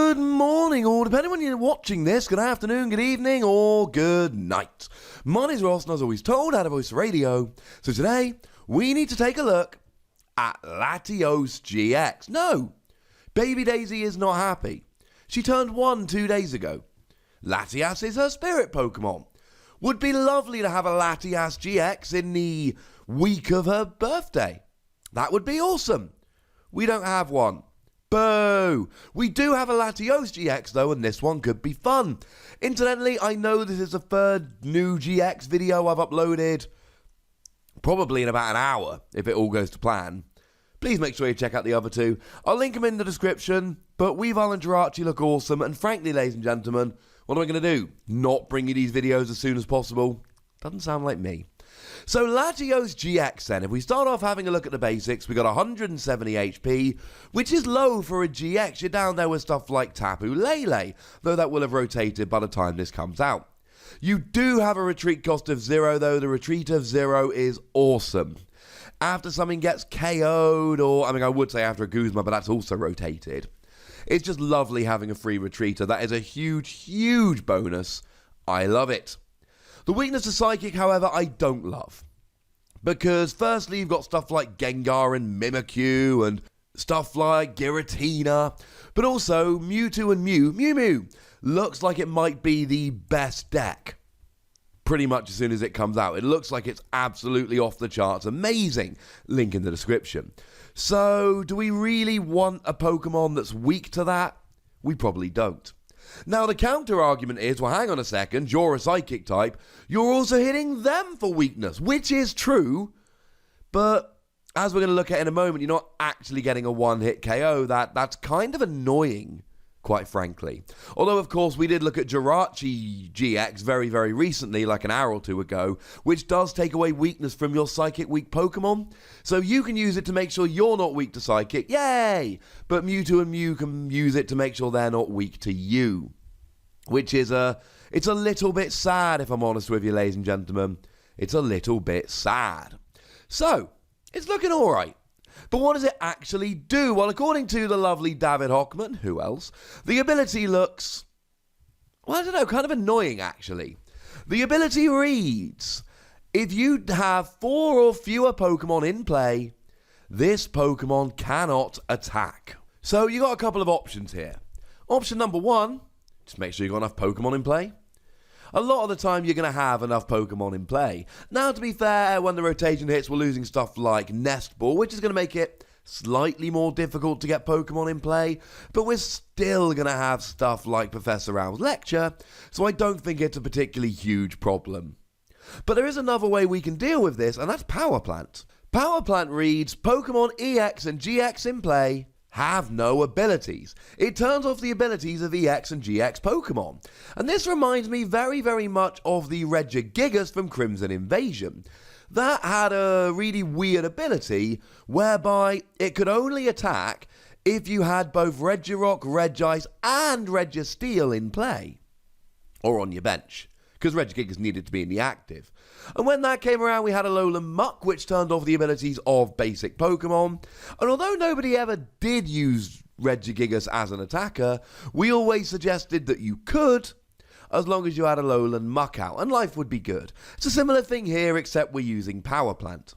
Good morning, or depending on when you're watching this, good afternoon, good evening, or good night. My name's Ross, and as always told, out of Voice Radio. So today, we need to take a look at Latios GX. No, baby Daisy is not happy. She turned 1 2 days ago. Latias is her spirit Pokemon. Would be lovely to have a Latias GX in the week of her birthday. That would be awesome. We don't have one. Boo! We do have a Latios GX though, and this one could be fun. Incidentally, I know this is the third new GX video I've uploaded, probably in about an hour, if it all goes to plan. Please make sure you check out the other two. I'll link them in the description, but Weavile and Jirachi look awesome, and frankly, ladies and gentlemen, what am I going to do? Not bring you these videos as soon as possible? Doesn't sound like me. So Latios GX then, if we start off having a look at the basics, we got 170 HP, which is low for a GX. You're down there with stuff like Tapu Lele, though that will have rotated by the time this comes out. You do have a retreat cost of 0, though. The retreat of 0 is awesome. After something gets KO'd, or, I would say after a Guzma, but that's also rotated. It's just lovely having a free retreater. That is a huge, huge bonus. I love it. The weakness to Psychic, however, I don't love. Because firstly, you've got stuff like Gengar and Mimikyu and stuff like Giratina. But also, Mewtwo and Mew looks like it might be the best deck. Pretty much as soon as it comes out. It looks like it's absolutely off the charts. Amazing. Link in the description. So, do we really want a Pokemon that's weak to that? We probably don't. Now, the counter argument is, well, hang on a second, you're a Psychic type, you're also hitting them for weakness, which is true, but as we're going to look at in a moment, you're not actually getting a one-hit KO. That's kind of annoying, quite frankly. Although, of course, we did look at Jirachi GX very, very recently, like an hour or two ago, which does take away weakness from your Psychic weak Pokemon. So you can use it to make sure you're not weak to Psychic. Yay! But Mewtwo and Mew can use it to make sure they're not weak to you. Which is it's a little bit sad, if I'm honest with you, ladies and gentlemen. It's a little bit sad. So, it's looking alright. But what does it actually do? Well, according to the lovely David Hochmann, who else, the ability looks, well, I don't know, kind of annoying, actually. The ability reads, if you have 4 or fewer Pokemon in play, this Pokemon cannot attack. So, you got a couple of options here. Option number 1, just make sure you've got enough Pokemon in play. A lot of the time, you're going to have enough Pokemon in play. Now, to be fair, when the rotation hits, we're losing stuff like Nest Ball, which is going to make it slightly more difficult to get Pokemon in play, but we're still going to have stuff like Professor Owl's Lecture, so I don't think it's a particularly huge problem. But there is another way we can deal with this, and that's Power Plant. Power Plant reads, Pokemon EX and GX in play have no abilities. It turns off the abilities of EX and GX Pokemon. And this reminds me very, very much of the Regigigas from Crimson Invasion. That had a really weird ability whereby it could only attack if you had both Regirock, Regice, and Registeel in play. Or on your bench. Because Regigigas needed to be in the active. And when that came around, we had Alolan Muck, which turned off the abilities of basic Pokemon. And although nobody ever did use Regigigas as an attacker, we always suggested that you could, as long as you had Alolan Muck out, and life would be good. It's a similar thing here, except we're using Power Plant.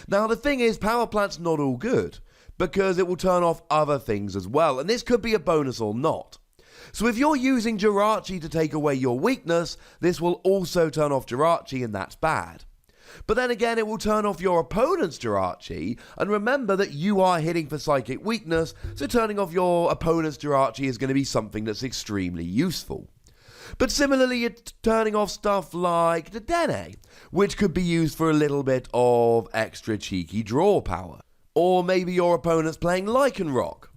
Now, the thing is, Power Plant's not all good, because it will turn off other things as well, and this could be a bonus or not. So if you're using Jirachi to take away your weakness, this will also turn off Jirachi, and that's bad. But then again, it will turn off your opponent's Jirachi, and remember that you are hitting for Psychic weakness, so turning off your opponent's Jirachi is going to be something that's extremely useful. But similarly, it's turning off stuff like the Dedenne, which could be used for a little bit of extra cheeky draw power. Or maybe your opponent's playing Lycanroc,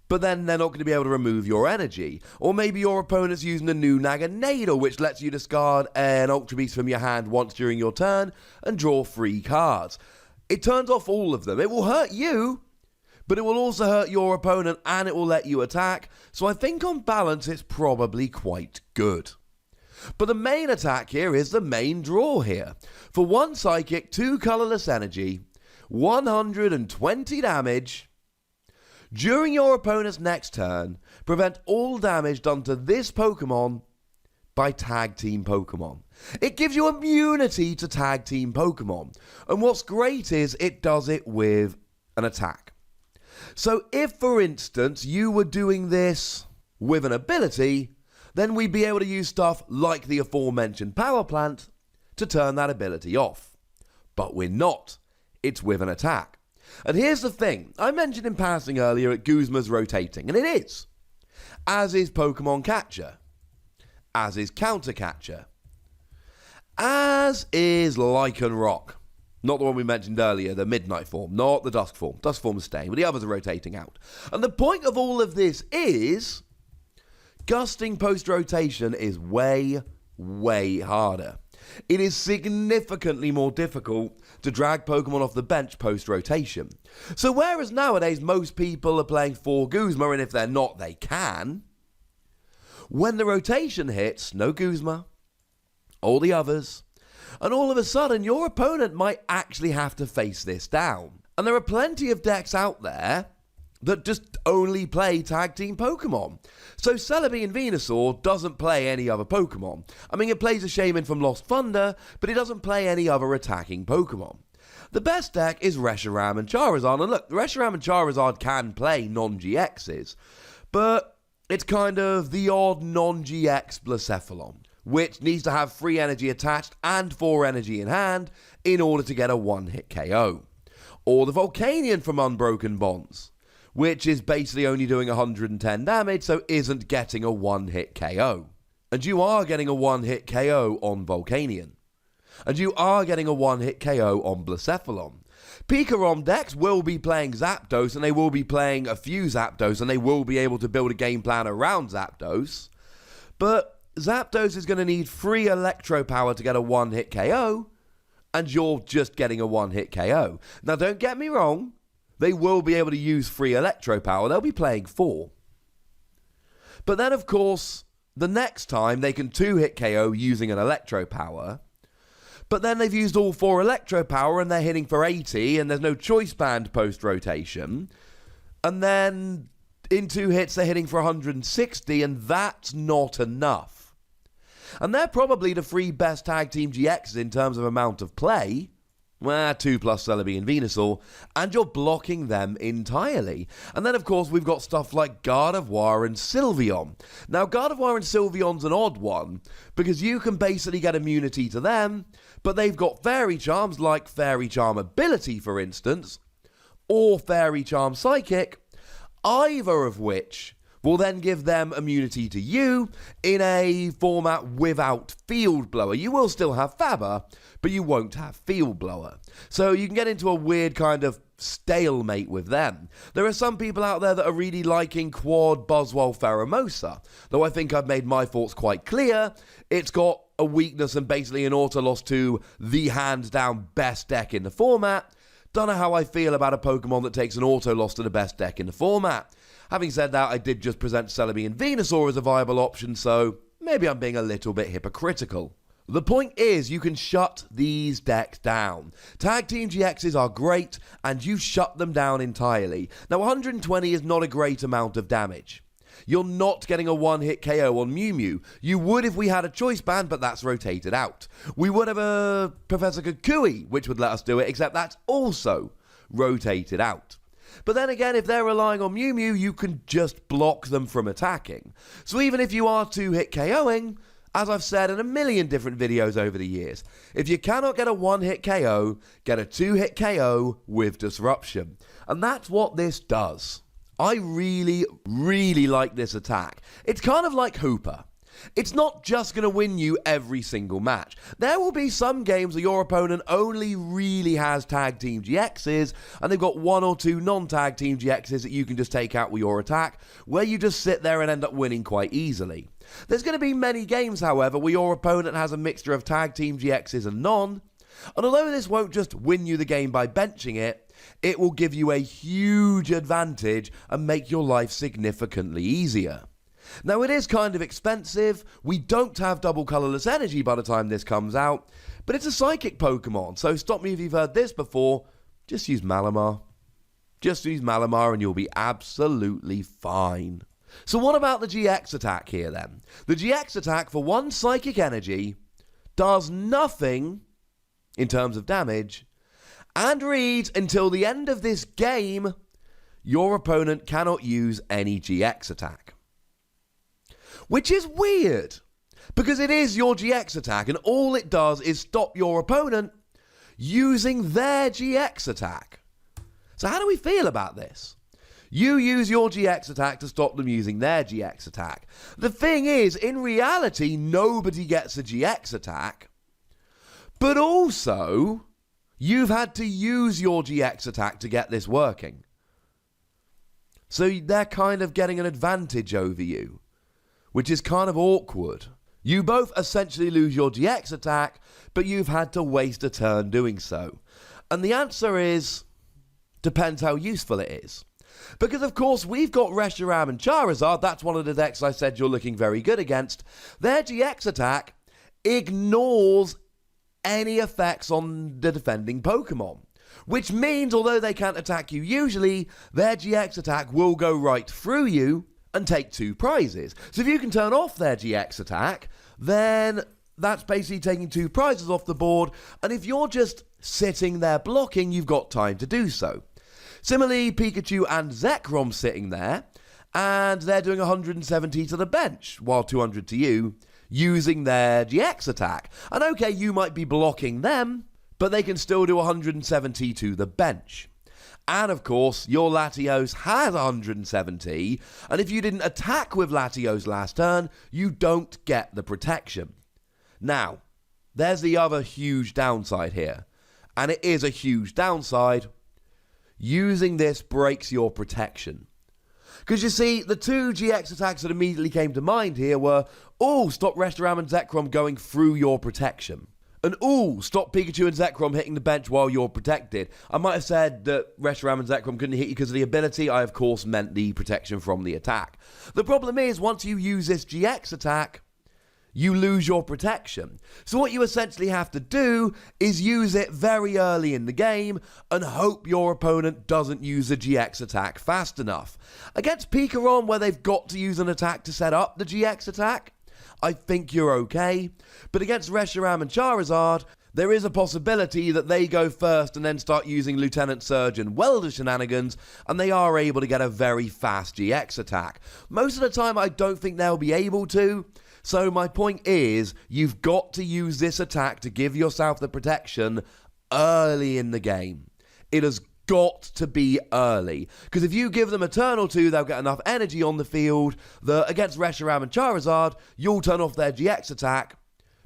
but then they're not going to be able to remove your energy. Or maybe your opponent's using the new Naganadel, which lets you discard an Ultra Beast from your hand once during your turn and draw 3 cards. It turns off all of them. It will hurt you, but it will also hurt your opponent and it will let you attack. So I think on balance, it's probably quite good. But the main attack here is the main draw here. For 1 Psychic, 2 colorless energy, 120 damage, During your opponent's next turn, prevent all damage done to this Pokemon by Tag Team Pokemon. It gives you immunity to Tag Team Pokemon, and what's great is it does it with an attack. So if, for instance, you were doing this with an ability, then we'd be able to use stuff like the aforementioned Power Plant to turn that ability off. But we're not. It's with an attack. And here's the thing. I mentioned in passing earlier at Guzma's rotating, and it is. As is Pokemon Catcher. As is Counter Catcher. As is Lycanroc. Not the one we mentioned earlier, the Midnight form, not the Dusk form. Dusk form is staying, but the others are rotating out. And the point of all of this is, gusting post-rotation is way, way harder. It is significantly more difficult to drag Pokemon off the bench post-rotation. So whereas nowadays most people are playing for Guzma, and if they're not, they can, when the rotation hits, no Guzma, all the others, and all of a sudden your opponent might actually have to face this down. And there are plenty of decks out there that just only play Tag Team Pokemon. So Celebi and Venusaur doesn't play any other Pokemon. I mean, it plays a Shaman from Lost Thunder, but it doesn't play any other attacking Pokemon. The best deck is Reshiram and Charizard, and look, Reshiram and Charizard can play non-GXs, but it's kind of the odd non-GX Blacephalon, which needs to have 3 energy attached and 4 energy in hand in order to get a one-hit KO. Or the Volcanion from Unbroken Bonds, which is basically only doing 110 damage, so isn't getting a one-hit KO. And you are getting a one-hit KO on Volcanion. And you are getting a one-hit KO on Blacephalon. Pikarom decks will be playing Zapdos, and they will be playing a few Zapdos, and they will be able to build a game plan around Zapdos. But Zapdos is going to need 3 Electro Power to get a one-hit KO, and you're just getting a one-hit KO. Now, don't get me wrong. They will be able to use 3 Electro Power. They'll be playing 4. But then, of course, the next time they can 2-hit KO using an Electro Power. But then they've used all 4 Electro Power and they're hitting for 80 and there's no Choice Band post-rotation. And then in 2 hits they're hitting for 160 and that's not enough. And they're probably the 3 best Tag Team GXs in terms of amount of play. 2 plus Celebi and Venusaur, and you're blocking them entirely. And then, of course, we've got stuff like Gardevoir and Sylveon. Now, Gardevoir and Sylveon's an odd one, because you can basically get immunity to them, but they've got Fairy Charms, like Fairy Charm Ability, for instance, or Fairy Charm Psychic, either of which will then give them immunity to you in a format without Field Blower. You will still have Faber, but you won't have Field Blower. So you can get into a weird kind of stalemate with them. There are some people out there that are really liking Quad Buzzwole Pheromosa, though I think I've made my thoughts quite clear. It's got a weakness and basically an auto loss to the hands-down best deck in the format. Don't know how I feel about a Pokemon that takes an auto loss to the best deck in the format. Having said that, I did just present Celebi and Venusaur as a viable option, so maybe I'm being a little bit hypocritical. The point is, you can shut these decks down. Tag Team GXs are great, and you shut them down entirely. Now, 120 is not a great amount of damage. You're not getting a one-hit KO on Mew Mew. You would if we had a Choice Band, but that's rotated out. We would have a Professor Kukui, which would let us do it, except that's also rotated out. But then again, if they're relying on Mew Mew, you can just block them from attacking. So even if you are 2-hit KOing, as I've said in a million different videos over the years, if you cannot get a 1-hit KO, get a 2-hit KO with Disruption. And that's what this does. I really, really like this attack. It's kind of like Hooper. It's not just going to win you every single match. There will be some games where your opponent only really has Tag Team GXs, and they've got 1 or 2 non-Tag Team GXs that you can just take out with your attack, where you just sit there and end up winning quite easily. There's going to be many games, however, where your opponent has a mixture of Tag Team GXs and non, and although this won't just win you the game by benching it, it will give you a huge advantage and make your life significantly easier. Now, it is kind of expensive. We don't have double colorless energy by the time this comes out, but it's a psychic Pokemon, so stop me if you've heard this before, just use Malamar. Just use Malamar and you'll be absolutely fine. So what about the GX attack here then? The GX attack for 1 psychic energy does nothing in terms of damage and reads until the end of this game, your opponent cannot use any GX attack. Which is weird, because it is your GX attack and all it does is stop your opponent using their GX attack. So how do we feel about this? You use your GX attack to stop them using their GX attack. The thing is, in reality, nobody gets a GX attack. But also, you've had to use your GX attack to get this working. So they're kind of getting an advantage over you, which is kind of awkward. You both essentially lose your GX attack, but you've had to waste a turn doing so. And the answer is, depends how useful it is. Because, of course, we've got Reshiram and Charizard. That's one of the decks I said you're looking very good against. Their GX attack ignores any effects on the defending Pokemon. Which means, although they can't attack you usually, their GX attack will go right through you and take 2 prizes. So if you can turn off their GX attack, then that's basically taking 2 prizes off the board. And if you're just sitting there blocking, you've got time to do so. Similarly, Pikachu and Zekrom sitting there, and they're doing 170 to the bench, while 200 to you, using their GX attack. And okay, you might be blocking them, but they can still do 170 to the bench. And of course, your Latios has 170, and if you didn't attack with Latios last turn, you don't get the protection. Now, there's the other huge downside here, and it is a huge downside. Using this breaks your protection. Because you see, the 2 GX attacks that immediately came to mind here were, stop Reshiram and Zekrom going through your protection. And stop Pikachu and Zekrom hitting the bench while you're protected. I might have said that Reshiram and Zekrom couldn't hit you because of the ability. I, of course, meant the protection from the attack. The problem is, once you use this GX attack, you lose your protection. So what you essentially have to do is use it very early in the game and hope your opponent doesn't use a GX attack fast enough. Against Pikarom, where they've got to use an attack to set up the GX attack, I think you're okay. But against Reshiram and Charizard, there is a possibility that they go first and then start using Lieutenant Surge and Welder shenanigans, and they are able to get a very fast GX attack. Most of the time, I don't think they'll be able to. So my point is, you've got to use this attack to give yourself the protection early in the game. It has got to be early. Because if you give them a turn or two, they'll get enough energy on the field that against Reshiram and Charizard, you'll turn off their GX attack,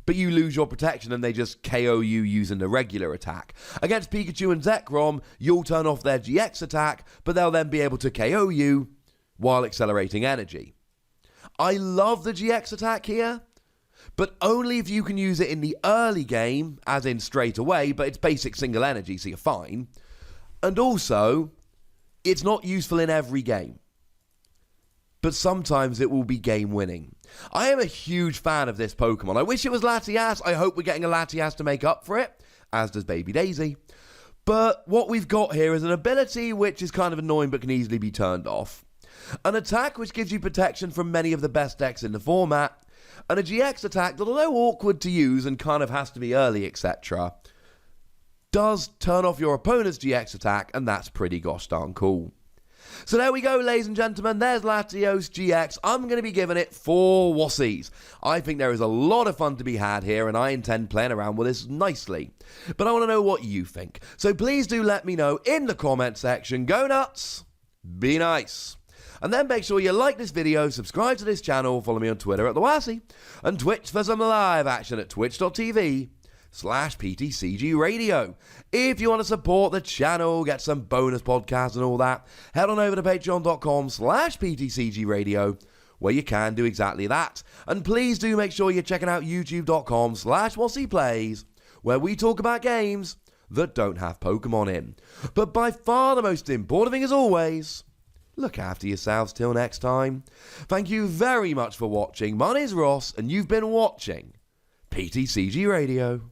but you lose your protection and they just KO you using the regular attack. Against Pikachu and Zekrom, you'll turn off their GX attack, but they'll then be able to KO you while accelerating energy. I love the GX attack here, but only if you can use it in the early game, as in straight away, but it's basic single energy, so you're fine. And also, it's not useful in every game, but sometimes it will be game winning. I am a huge fan of this Pokemon. I wish it was Latias. I hope we're getting a Latias to make up for it, as does Baby Daisy. But what we've got here is an ability which is kind of annoying but can easily be turned off. An attack which gives you protection from many of the best decks in the format, and a GX attack that, although awkward to use and kind of has to be early, etc., does turn off your opponent's GX attack, and that's pretty gosh darn cool. So there we go, ladies and gentlemen, there's Latios GX. I'm going to be giving it 4 wussies. I think there is a lot of fun to be had here, and I intend playing around with this nicely. But I want to know what you think. So please do let me know in the comment section. Go nuts, be nice. And then make sure you like this video, subscribe to this channel, follow me on Twitter at TheWassy, and Twitch for some live action at twitch.tv/PTCGRadio. If you want to support the channel, get some bonus podcasts and all that, head on over to patreon.com/PTCGRadio, where you can do exactly that. And please do make sure you're checking out youtube.com/WassyPlays, where we talk about games that don't have Pokemon in. But by far the most important thing, as always, look after yourselves till next time. Thank you very much for watching. My name's Ross, and you've been watching PTCG Radio.